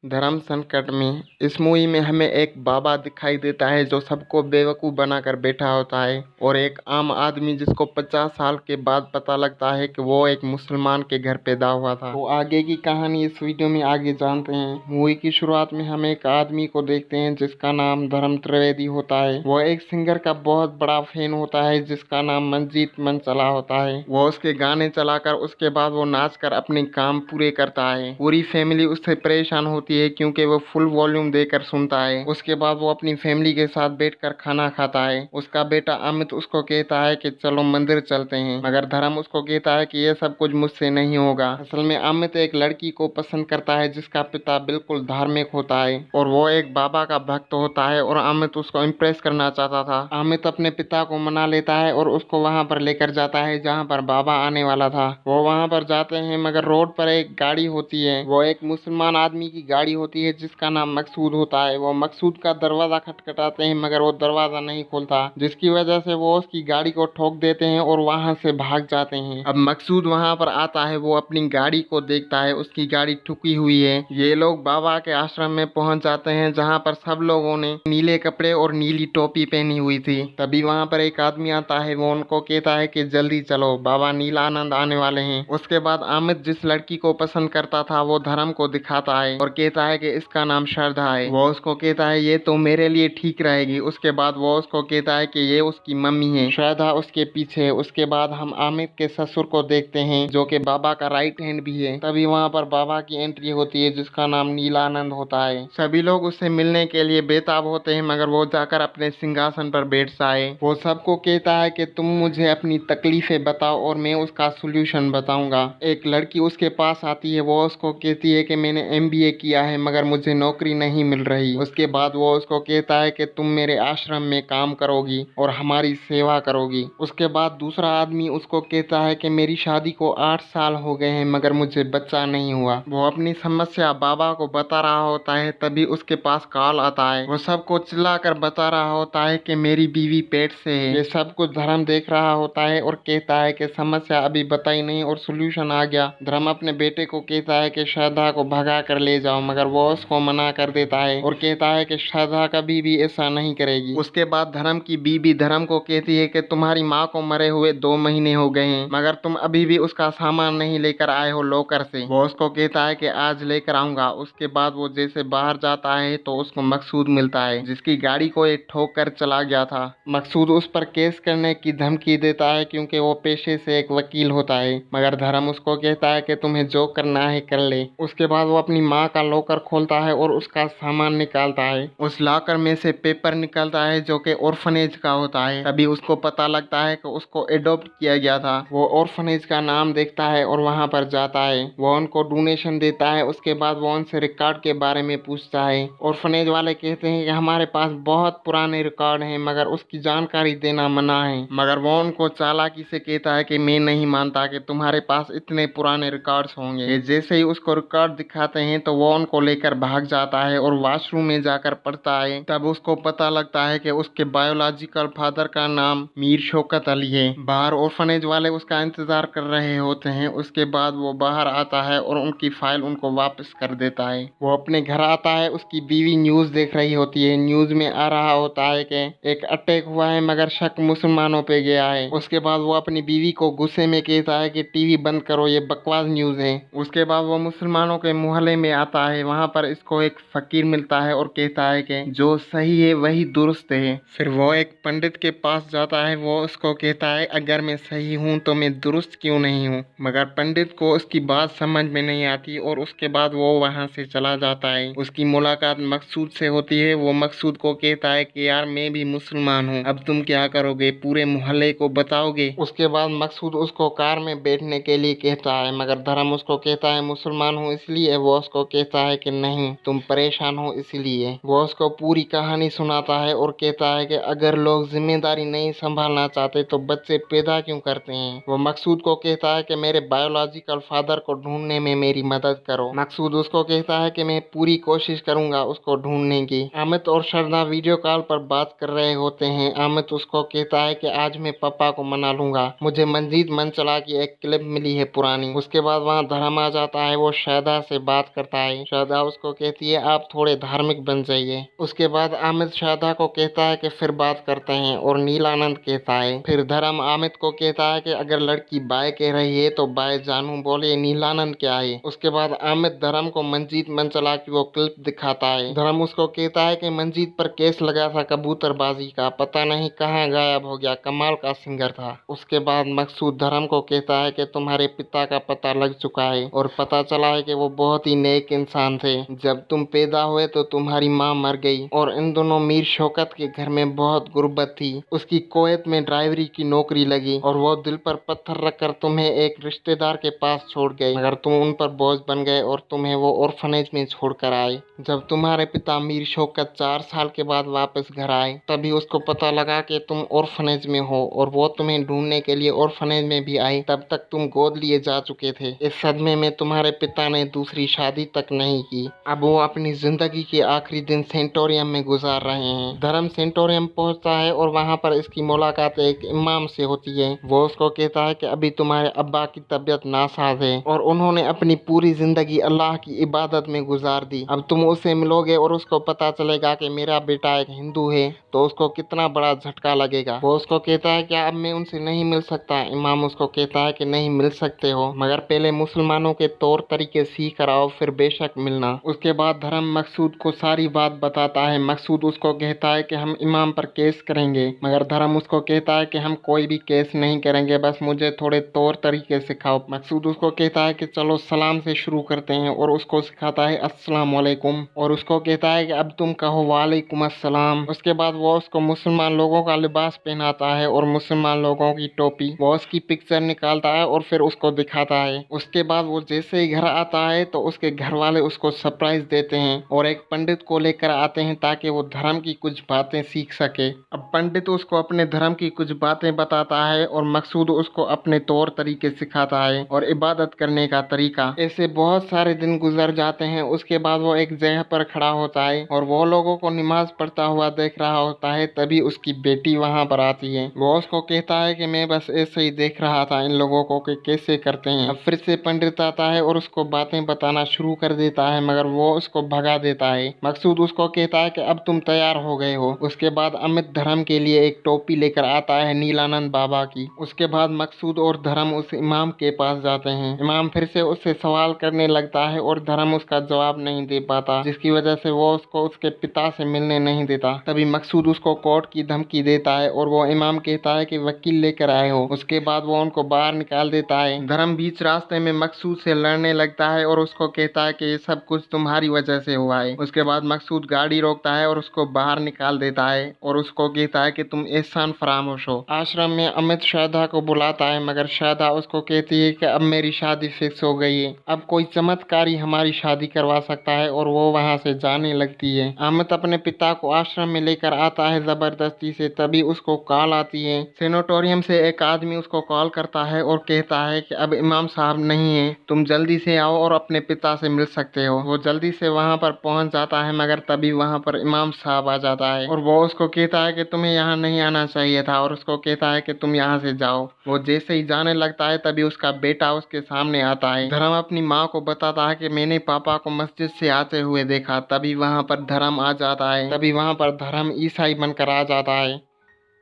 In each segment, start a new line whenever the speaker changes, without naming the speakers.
धर्म संकट में इस मूवी में हमें एक बाबा दिखाई देता है जो सबको बेवकूफ़ बनाकर बैठा होता है और एक आम आदमी जिसको 50 साल के बाद पता लगता है कि वो एक मुसलमान के घर पैदा हुआ था। तो आगे की कहानी इस वीडियो में आगे जानते हैं। मूवी की शुरुआत में हम एक आदमी को देखते हैं जिसका नाम धर्म त्रिवेदी होता है। वो एक सिंगर का बहुत बड़ा फैन होता है जिसका नाम मंजीत मनचला होता है। वो उसके गाने चलाकर उसके बाद वो नाच कर अपने काम पूरे करता है। पूरी फैमिली उससे परेशान होती है क्योंकि वो फुल वॉल्यूम देकर सुनता है। उसके बाद वो अपनी फैमिली के साथ बैठकर खाना खाता है। उसका बेटा अमित उसको कहता है कि चलो मंदिर चलते हैं, मगर धर्म उसको कहता है कि ये सब कुछ मुझसे नहीं होगा। असल में अमित एक लड़की को पसंद करता है जिसका पिता बिल्कुल धार्मिक होता है और वो एक बाबा का भक्त होता है और अमित उसको इम्प्रेस करना चाहता था। अमित अपने पिता को मना लेता है और उसको वहाँ पर लेकर जाता है जहाँ पर बाबा आने वाला था। वो वहाँ पर जाते हैं मगर रोड पर एक गाड़ी होती है। वो एक मुसलमान आदमी की गाड़ी होती है जिसका नाम मकसूद होता है। वो मकसूद का दरवाजा खटखटाते हैं मगर वो दरवाजा नहीं खोलता, जिसकी वजह से वो उसकी गाड़ी को ठोक देते हैं और वहां से भाग जाते हैं। अब मकसूद वहां पर आता है, वो अपनी गाड़ी को देखता है, उसकी गाड़ी ठुकी हुई है। ये लोग बाबा के आश्रम में पहुंच जाते हैं जहाँ पर सब लोगों ने नीले कपड़े और नीली टोपी पहनी हुई थी। तभी वहाँ पर एक आदमी आता है, वो उनको कहता है कि जल्दी चलो, बाबा नीलानंद आने वाले हैं। उसके बाद अमित जिस लड़की को पसंद करता था वो धर्म को दिखाता है और कहता है कि इसका नाम श्रद्धा है। वो उसको कहता है ये तो मेरे लिए ठीक रहेगी। उसके बाद वो उसको कहता है कि ये उसकी मम्मी है। श्रद्धा उसके पीछे है। उसके बाद हम अमित के ससुर को देखते हैं जो कि बाबा का राइट हैंड भी है। तभी वहाँ पर बाबा की एंट्री होती है जिसका नाम नीलानंद होता है। सभी लोग उससे मिलने के लिए बेताब होते हैं मगर वो जाकर अपने सिंहासन पर बैठता है। वो सबको कहता है कि तुम मुझे अपनी तकलीफें बताओ और मैं उसका सोल्यूशन बताऊंगा। एक लड़की उसके पास आती है, वो उसको कहती है कि मैंने MBA किया है मगर मुझे नौकरी नहीं मिल रही। उसके बाद वो उसको कहता है कि तुम मेरे आश्रम में काम करोगी और हमारी सेवा करोगी। उसके बाद दूसरा आदमी उसको कहता है कि मेरी शादी को 8 साल हो गए हैं मगर मुझे बच्चा नहीं हुआ। वो अपनी समस्या बाबा को बता रहा होता है, तभी उसके पास कॉल आता है। वो सबको चिल्लाकर बता रहा होता है कि मेरी बीवी पेट से है। ये सब कुछ धर्म देख रहा होता है और कहता है कि समस्या अभी बताई नहीं और सोल्यूशन आ गया। धर्म अपने बेटे को कहता है कि श्रद्धा को भगा कर ले जाओ मगर वो उसको मना कर देता है और कहता है कि श्रद्धा कभी भी ऐसा नहीं करेगी। उसके बाद धर्म की बीबी धर्म को कहती है कि तुम्हारी माँ को मरे हुए 2 महीने हो गए हैं मगर तुम अभी भी उसका सामान नहीं लेकर आए हो लॉकर से। वो उसको कहता है कि आज लेकर आऊंगा। उसके बाद वो जैसे बाहर जाता है तो उसको मकसूद मिलता है जिसकी गाड़ी को एक ठोक कर चला गया था। मकसूद उस पर केस करने की धमकी देता है क्योंकि वो पेशे से एक वकील होता है मगर धर्म उसको कहता है कि तुम्हें जो करना है कर ले। उसके बाद वो अपनी माँ का लॉकर खोलता है और उसका सामान निकालता है। उस लॉकर में से पेपर निकलता है जो कि ऑर्फनेज का होता है। तभी उसको पता लगता है कि उसको एडॉप्ट किया गया था। वो ऑर्फनेज का नाम देखता है और वहाँ पर जाता है। वो उनको डोनेशन देता है। उसके बाद वो उनसे रिकॉर्ड के बारे में पूछता है। ऑर्फनेज वाले कहते हैं कि हमारे पास बहुत पुराने रिकॉर्ड हैं मगर उसकी जानकारी देना मना है। मगर वो उनको चालाकी से कहता है कि मैं नहीं मानता कि तुम्हारे पास इतने पुराने रिकॉर्ड्स होंगे। जैसे ही उसको रिकॉर्ड दिखाते हैं तो वो उनको लेकर भाग जाता है और वॉशरूम में जाकर पढ़ता है। तब उसको पता लगता है कि उसके बायोलॉजिकल फादर का नाम मीर शौकत अली है। बाहर ऑर्फनेज वाले उसका इंतजार कर रहे होते हैं। उसके बाद वो बाहर आता है और उनकी फाइल उनको वापस कर देता है। वो अपने घर आता है। उसकी बीवी न्यूज देख रही होती है। न्यूज में आ रहा होता है कि एक अटैक हुआ है मगर शक मुसलमानों पे गया है। उसके बाद वो अपनी बीवी को गुस्से में कहता है कि टीवी बंद करो, ये बकवास न्यूज है। उसके बाद वो मुसलमानों के मोहल्ले में आता है। वहाँ पर इसको एक फकीर मिलता है और कहता है कि जो सही है वही दुरुस्त है। फिर वो एक पंडित के पास जाता है। वो उसको कहता है अगर मैं सही हूँ तो मैं दुरुस्त क्यों नहीं हूँ, मगर पंडित को उसकी बात समझ में नहीं आती और उसके बाद वो वहाँ से चला जाता है। उसकी मुलाकात मकसूद से होती है। वो मकसूद को कहता है कि यार मैं भी मुसलमान हूँ, अब तुम क्या करोगे, पूरे मोहल्ले को बताओगे। उसके बाद मकसूद उसको कार में बैठने के लिए कहता है मगर धर्म उसको कहता है मुसलमान हूँ इसलिए। वो उसको कहता है कि नहीं, तुम परेशान हो इसलिए। वो उसको पूरी कहानी सुनाता है और कहता है कि अगर लोग जिम्मेदारी नहीं संभालना चाहते तो बच्चे पैदा क्यों करते हैं। वो मकसूद को कहता है कि मेरे बायोलॉजिकल फादर को ढूंढने में मेरी मदद करो। मकसूद उसको कहता है कि मैं पूरी कोशिश करूंगा उसको ढूंढने की। अमित और श्रद्धा वीडियो कॉल पर बात कर रहे होते हैं। अमित उसको कहता है कि आज मैं पापा को मना लूंगा, मुझे मंजीत मनचला की एक क्लिप मिली है पुरानी। उसके बाद वहाँ धर्म आ जाता है। वो श्रद्धा से बात करता है। शारदा उसको कहती है आप थोड़े धार्मिक बन जाइए। उसके बाद अमित शारदा को कहता है कि फिर बात करते हैं, और नीलानंद कहता है। फिर धर्म अमित को कहता है कि अगर लड़की बाय कह रही है तो बाय जानू, बोले नीलानंद क्या है। उसके बाद अमित धर्म को मंजीत मंचला की वो क्लिप दिखाता है। धर्म उसको कहता है कि मंजीत पर केस लगा था कबूतरबाजी का, पता नहीं कहाँ गायब हो गया, कमाल का सिंगर था। उसके बाद मकसूद धर्म को कहता है कि तुम्हारे पिता का पता लग चुका है और पता चला है कि वो बहुत ही नेक इंसान थे। जब तुम पैदा हुए तो तुम्हारी माँ मर गई और इन दोनों मीर शौकत के घर में बहुत गुर्बत थी। उसकी कुवैत में ड्राइवरी की नौकरी लगी और वो दिल पर पत्थर रखकर तुम्हें एक रिश्तेदार के पास छोड़ गए, मगर तुम उन पर बोझ बन गए और तुम्हें वो ऑर्फनेज में छोड़कर आए। जब तुम्हारे पिता मीर शौकत 4 साल के बाद वापस घर आए, तभी उसको पता लगा कि तुम ऑर्फनेज में हो और वो तुम्हें ढूंढने के लिए ऑर्फनेज में भी आई। तब तक तुम गोद लिए जा चुके थे। इस सदमे में तुम्हारे पिता ने दूसरी शादी तक नहीं की। अब वो अपनी जिंदगी के आखिरी दिन सेंटोरियम में गुजार रहे हैं। धर्म सेंटोरियम पहुंचता है और वहां पर इसकी मुलाकात एक इमाम से होती है। वो उसको कहता है कि अभी तुम्हारे अब्बा की तबीयत नासाज है और उन्होंने अपनी पूरी जिंदगी अल्लाह की इबादत में गुजार दी। अब तुम उससे मिलोगे और उसको पता चलेगा कि मेरा बेटा एक हिंदू है, तो उसको कितना बड़ा झटका लगेगा। वो उसको कहता है क्या अब मैं उनसे नहीं मिल सकता। इमाम उसको कहता है कि नहीं, मिल सकते हो, मगर पहले मुसलमानों के तौर तरीके सीख कर आओ, फिर बेशक मिलना। उसके बाद धर्म मकसूद को सारी बात बताता है। मकसूद उसको कहता है कि हम इमाम पर केस करेंगे, मगर धर्म उसको कहता है कि हम कोई भी केस नहीं करेंगे, बस मुझे थोड़े तौर तरीके सिखाओ। मकसूद उसको कहता है कि चलो सलाम से शुरू करते हैं, और उसको सिखाता है अस्सलाम वालेकुम, और उसको कहता है कि अब तुम कहो वालेकुम अस्सलाम। उसके बाद वो उसको मुसलमान लोगों का लिबास पहनाता है और मुसलमान लोगों की टोपी। वो उसकी पिक्चर निकालता है और फिर उसको दिखाता है। उसके बाद वो जैसे ही घर आता है तो उसके घर वाले उसको सरप्राइज देते हैं और एक पंडित को लेकर आते हैं ताकि वो धर्म की कुछ बातें सीख सके। अब पंडित उसको अपने धर्म की कुछ बातें बताता है और मकसूद उसको अपने तौर तरीके सिखाता है और इबादत करने का तरीका। ऐसे बहुत सारे दिन गुजर जाते हैं। उसके बाद वो एक जगह पर खड़ा होता है और वो लोगों को नमाज पढ़ता हुआ देख रहा होता है। तभी उसकी बेटी वहां पर आती है। वो उसको कहता है कि मैं बस ऐसे ही देख रहा था इन लोगों को कि कैसे करते हैं। अब फिर से पंडित आता है और उसको बातें बताना शुरू कर देता है, मगर वो उसको भगा देता है। मकसूद उसको कहता है कि अब तुम तैयार हो गए हो। उसके बाद अमित धर्म के लिए एक टोपी लेकर आता है नीलानंद बाबा की। उसके बाद मकसूद और धर्म उस इमाम के पास जाते हैं। इमाम फिर से उससे सवाल करने लगता है और धर्म उसका जवाब नहीं दे पाता, जिसकी वजह से वो उसको उसके पिता से मिलने नहीं देता। तभी मकसूद उसको कोर्ट की धमकी देता है और वो इमाम कहता है कि वकील लेकर आए हो। उसके बाद वो उनको बाहर निकाल देता है। धर्म बीच रास्ते में मकसूद से लड़ने लगता है और उसको कहता है कि ये सब कुछ तुम्हारी वजह से हुआ है। उसके बाद मकसूद गाड़ी रोकता है और उसको बाहर निकाल देता है और उसको कहता है कि तुम एहसान फरामोश हो। आश्रम में अमित शारदा को बुलाता है, मगर शारदा उसको कहती है कि अब मेरी शादी फिक्स हो गई है, अब कोई चमत्कारी हमारी शादी करवा सकता है, और वो वहाँ से जाने लगती है। अमित अपने पिता को आश्रम में लेकर आता है जबरदस्ती से। तभी उसको कॉल आती है। सेनेटोरियम से एक आदमी उसको कॉल करता है और कहता है कि अब इमाम साहब नहीं है, तुम जल्दी से आओ और अपने पिता से मिल सकते हो। वो जल्दी से वहाँ पर पहुँच जाता है, मगर तभी वहाँ पर इमाम साहब आ जाता है और वो उसको कहता है कि तुम्हें यहाँ नहीं आना चाहिए था, और उसको कहता है कि तुम यहाँ से जाओ। वो जैसे ही जाने लगता है तभी उसका बेटा उसके सामने आता है। धर्म अपनी माँ को बताता है कि मैंने पापा को मस्जिद से आते हुए देखा। तभी वहाँ पर धर्म आ जाता है। तभी वहाँ पर धर्म ईसाई बनकर आ जाता है।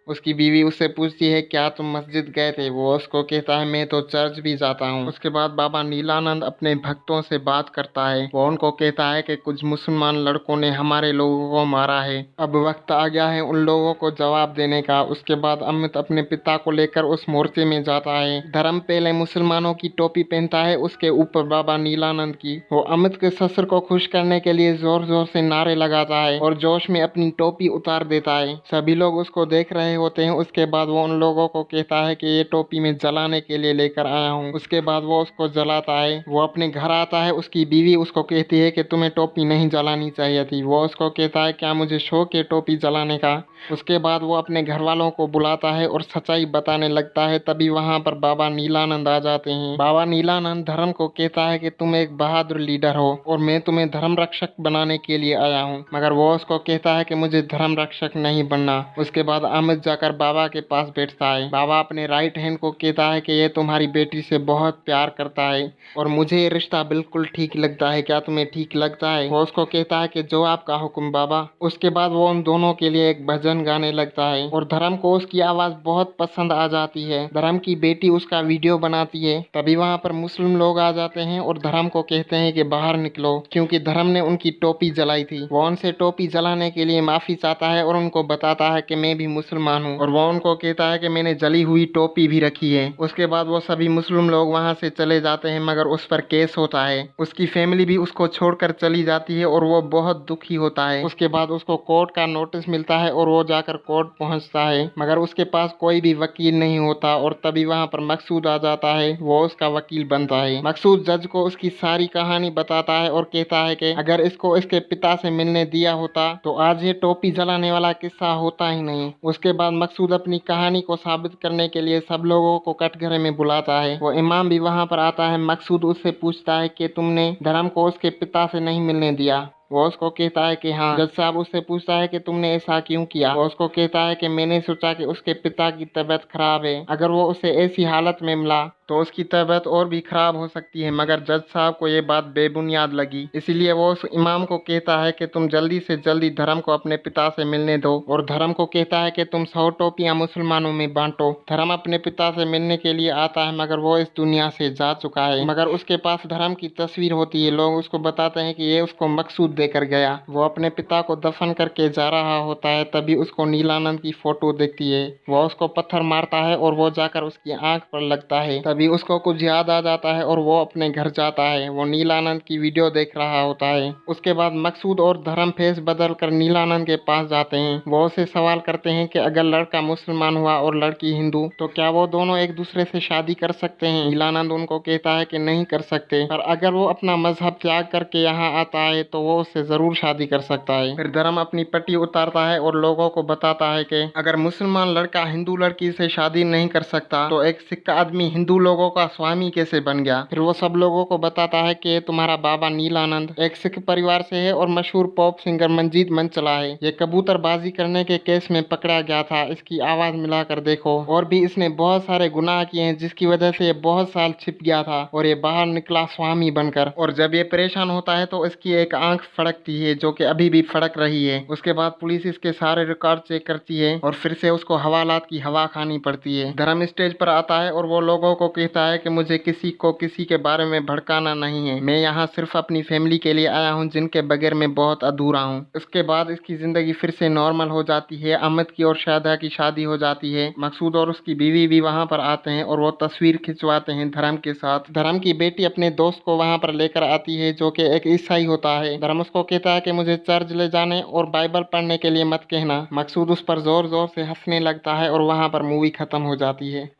उसकी बीवी उससे पूछती है क्या तुम मस्जिद गए थे। वो उसको कहता है मैं तो चर्च भी जाता हूँ। उसके बाद बाबा नीलानंद अपने भक्तों से बात करता है। वो उनको कहता है कि कुछ मुसलमान लड़कों ने हमारे लोगों को मारा है, अब वक्त आ गया है उन लोगों को जवाब देने का। उसके बाद अमित अपने पिता को लेकर उस मोर्चे में जाता है। धर्म पहले मुसलमानों की टोपी पहनता है, उसके ऊपर बाबा नीलानंद की। वो अमित के ससुर को खुश करने के लिए जोर जोर से नारे लगाता है और जोश में अपनी टोपी उतार देता है। सभी लोग उसको देख रहे होते हैं। उसके बाद वो उन लोगों को कहता है कि ये टोपी मैं जलाने के लिए लेकर आया हूँ। उसके बाद वो उसको जलाता है। वो अपने घर आता है। उसकी बीवी उसको कहती है कि तुम्हें टोपी नहीं जलानी चाहिए थी। वो उसको कहता है क्या मुझे शौक है टोपी जलाने का। उसके बाद वो अपने घर वालों को बुलाता है और सच्चाई बताने लगता है। तभी वहाँ पर बाबा नीलानंद आ जाते हैं। बाबा नीलानंद धर्म को कहता है कि तुम एक बहादुर लीडर हो और मैं तुम्हें धर्म रक्षक बनाने के लिए आया हूँ, मगर वो उसको कहता है कि मुझे धर्म रक्षक नहीं बनना। उसके बाद अमित जाकर बाबा के पास बैठता है। बाबा अपने राइट हैंड को कहता है कि ये तुम्हारी बेटी से बहुत प्यार करता है और मुझे ये रिश्ता बिल्कुल ठीक लगता है, क्या तुम्हें ठीक लगता है? वो उसको कहता है कि जो आपका हुक्म बाबा। उसके बाद वो उन दोनों के लिए एक भजन गाने लगता है और धर्म को उसकी आवाज बहुत पसंद आ जाती है। धर्म की बेटी उसका वीडियो बनाती है। तभी वहाँ पर मुस्लिम लोग आ जाते हैं और धर्म को कहते हैं कि बाहर निकलो, क्योंकि धर्म ने उनकी टोपी जलाई थी। वो उनसे टोपी जलाने के लिए माफी चाहता है और उनको बताता है कि मैं भी मुसलमान हूँ और वो उनको कहता है कि मैंने जली हुई टोपी भी रखी है। उसके बाद वो सभी मुस्लिम लोग वहाँ से चले जाते हैं, मगर उस पर केस होता है। उसकी फैमिली भी उसको छोड़कर चली जाती है और वो बहुत दुखी होता है। उसके बाद उसको कोर्ट का नोटिस मिलता है और वो जाकर कोर्ट पहुंचता है, मगर उसके पास कोई भी वकील नहीं होता और तभी वहाँ पर मकसूद आ जाता है। वो उसका वकील बनता है। मकसूद जज को उसकी सारी कहानी बताता है और कहता है कि अगर इसको इसके पिता से मिलने दिया होता तो आज ये टोपी जलाने वाला किस्सा होता ही नहीं। उसके बाद मकसूद अपनी कहानी को साबित करने के लिए सब लोगों को कटघरे में बुलाता है। वो इमाम भी वहाँ पर आता है। मकसूद उससे पूछता है कि तुमने धर्म को उसके पिता से नहीं मिलने दिया? वो उसको कहता है कि हाँ। जज साहब उससे पूछता है कि तुमने ऐसा क्यों किया? वो उसको कहता है कि मैंने सोचा कि उसके पिता की तबीयत खराब है, अगर वो उसे ऐसी हालत में मिला तो उसकी तबीयत और भी खराब हो सकती है। मगर जज साहब को ये बात बेबुनियाद लगी, इसलिए वो उस इमाम को कहता है कि तुम जल्दी से जल्दी धर्म को अपने पिता से मिलने दो और धर्म को कहता है कि तुम 100 टोपियां मुसलमानों में बांटो। धर्म अपने पिता से मिलने के लिए आता है, मगर वो इस दुनिया से जा चुका है। मगर उसके पास धर्म की तस्वीर होती है। लोग उसको बताते हैं कि ये उसको मकसूद देकर गया। वो अपने पिता को दफन करके जा रहा होता है, तभी उसको नीलानंद की फोटो दिखती है। वो उसको पत्थर मारता है और वो जाकर उसकी आंख पर लगता है। तभी उसको कुछ याद आ जाता है और वो अपने घर जाता है। वो नीलानंद की वीडियो देख रहा होता है। उसके बाद मकसूद और धर्म फेस बदल कर नीलानंद के पास जाते हैं। वो उसे सवाल करते हैं कि अगर लड़का मुसलमान हुआ और लड़की हिंदू तो क्या वो दोनों एक दूसरे से शादी कर सकते हैं? नीलानंद उनको कहता है कि नहीं कर सकते, पर अगर वो अपना मजहब त्याग करके यहाँ आता है तो वो उससे जरूर शादी कर सकता है। फिर धर्म अपनी पट्टी उतारता है और लोगों को बताता है कि अगर मुसलमान लड़का हिंदू लड़की से शादी नहीं कर सकता तो एक सिख आदमी हिंदू लोगों का स्वामी कैसे बन गया? फिर वो सब लोगों को बताता है कि तुम्हारा बाबा नीलानंद एक सिख परिवार से है और मशहूर पॉप सिंगर मंजीत मनचला है। ये कबूतरबाजी करने के केस में पकड़ा गया था। इसकी आवाज मिलाकर देखो। और भी इसने बहुत सारे गुनाह किए हैं जिसकी वजह से ये बहुत साल छिप गया था और ये बाहर निकला स्वामी बनकर। और जब ये परेशान होता है तो इसकी एक आंख फड़कती है, जो कि अभी भी फड़क रही है। उसके बाद पुलिस इसके सारे रिकॉर्ड चेक करती है और फिर से उसको हवालात की हवा खानी पड़ती है। धर्म स्टेज पर आता है और वो लोगों को कहता है कि मुझे किसी को किसी के बारे में भड़काना नहीं है। मैं यहाँ सिर्फ अपनी फैमिली के लिए आया हूँ, जिनके बगैर मैं बहुत अधूरा हूँ। उसके बाद इसकी जिंदगी फिर से नॉर्मल हो जाती है। अहमद की और शादा की शादी हो जाती है। मकसूद और उसकी बीवी भी वहाँ पर आते हैं और वो तस्वीर खिंचवाते हैं धर्म के साथ। धर्म की बेटी अपने दोस्त को वहाँ पर लेकर आती है, जो कि एक ईसाई होता है। धर्म उसको कहता है कि मुझे चर्च ले जाने और बाइबल पढ़ने के लिए मत कहना। मकसूद उस पर जोर जोर से हंसने लगता है और वहाँ पर मूवी खत्म हो जाती है।